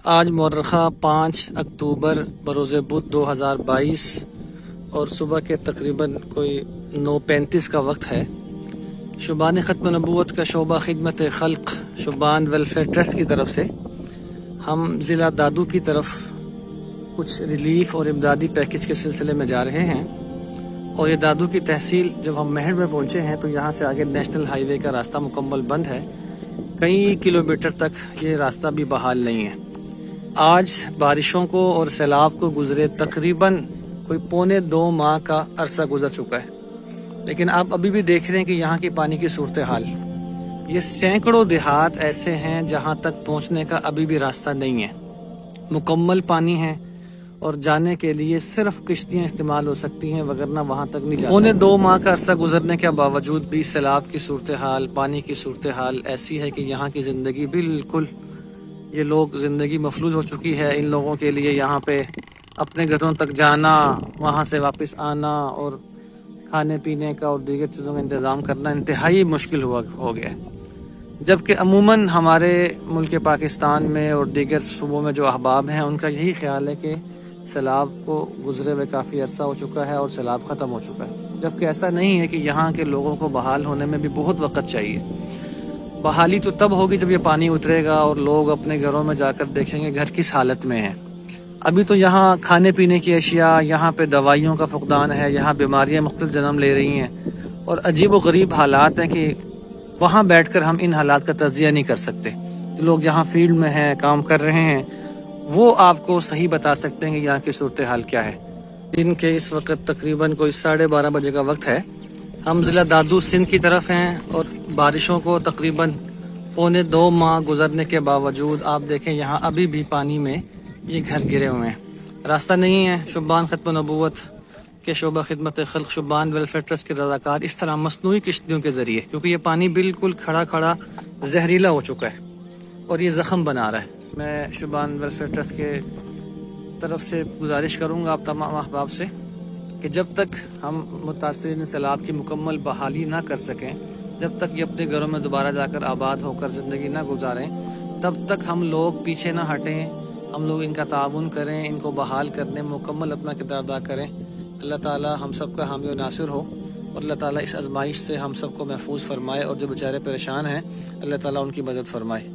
آج مورخہ 5 اکتوبر بروز بدھ 2022 اور صبح کے تقریباً کوئی 9:35 کا وقت ہے۔ شبان ختم نبوت کا شعبہ خدمت خلق شبان ویلفیئر ٹرسٹ کی طرف سے ہم ضلع دادو کی طرف کچھ ریلیف اور امدادی پیکج کے سلسلے میں جا رہے ہیں، اور یہ دادو کی تحصیل جب ہم مہر میں پہنچے ہیں تو یہاں سے آگے نیشنل ہائی وے کا راستہ مکمل بند ہے، کئی کلومیٹر تک یہ راستہ بھی بحال نہیں ہے۔ آج بارشوں کو اور سیلاب کو گزرے تقریباً کوئی 1.25 ماہ کا عرصہ گزر چکا ہے، لیکن آپ ابھی بھی دیکھ رہے ہیں کہ یہاں کی پانی کی صورتحال، یہ سینکڑوں دیہات ایسے ہیں جہاں تک پہنچنے کا ابھی بھی راستہ نہیں ہے، مکمل پانی ہے اور جانے کے لیے صرف کشتیاں استعمال ہو سکتی ہیں، وگرنہ وہاں تک نہیں جا سکتے۔ 1.25 ماہ کا عرصہ گزرنے کے باوجود بھی سیلاب کی صورتحال، پانی کی صورتحال ایسی ہے کہ یہاں کی زندگی بالکل، یہ لوگ زندگی مفلوج ہو چکی ہے۔ ان لوگوں کے لیے یہاں پہ اپنے گھروں تک جانا، وہاں سے واپس آنا اور کھانے پینے کا اور دیگر چیزوں کا انتظام کرنا انتہائی مشکل ہو گیا ہے، جبکہ عموماً ہمارے ملک پاکستان میں اور دیگر صوبوں میں جو احباب ہیں ان کا یہی خیال ہے کہ سیلاب کو گزرے ہوئے کافی عرصہ ہو چکا ہے اور سیلاب ختم ہو چکا ہے، جبکہ ایسا نہیں ہے کہ یہاں کے لوگوں کو بحال ہونے میں بھی بہت وقت چاہیے۔ بحالی تو تب ہوگی جب یہ پانی اترے گا اور لوگ اپنے گھروں میں جا کر دیکھیں گے گھر کس حالت میں ہیں۔ ابھی تو یہاں کھانے پینے کی اشیاء، یہاں پہ دوائیوں کا فقدان ہے، یہاں بیماریاں مختلف جنم لے رہی ہیں، اور عجیب و غریب حالات ہیں کہ وہاں بیٹھ کر ہم ان حالات کا تجزیہ نہیں کر سکتے۔ لوگ یہاں فیلڈ میں ہیں، کام کر رہے ہیں، وہ آپ کو صحیح بتا سکتے ہیں کہ یہاں کی صورتحال کیا ہے۔ دن کے اس وقت تقریباً کوئی 12:30 بجے کا وقت ہے۔ ہم ضلع دادو سندھ کی طرف ہیں اور بارشوں کو تقریباً 1.25 ماہ گزرنے کے باوجود آپ دیکھیں یہاں ابھی بھی پانی میں یہ گھر گرے ہوئے ہیں، راستہ نہیں ہے۔ شبان ختم نبوت کے شعبہ خدمت خلق شبان ویلفیئر ٹرسٹ کے رضاکار اس طرح مصنوعی کشتیوں کے ذریعے، کیونکہ یہ پانی بالکل کھڑا کھڑا زہریلا ہو چکا ہے اور یہ زخم بنا رہا ہے۔ میں شبان ویلفیئر ٹرسٹ کے طرف سے گزارش کروں گا آپ تمام احباب سے کہ جب تک ہم متاثرین سیلاب کی مکمل بحالی نہ کر سکیں، جب تک یہ اپنے گھروں میں دوبارہ جا کر آباد ہو کر زندگی نہ گزاریں، تب تک ہم لوگ پیچھے نہ ہٹیں، ہم لوگ ان کا تعاون کریں، ان کو بحال کرنے میں مکمل اپنا کردار ادا کریں۔ اللہ تعالی ہم سب کا حامی و ناصر ہو، اور اللہ تعالی اس آزمائش سے ہم سب کو محفوظ فرمائے، اور جو بیچارے پریشان ہیں اللہ تعالی ان کی مدد فرمائے۔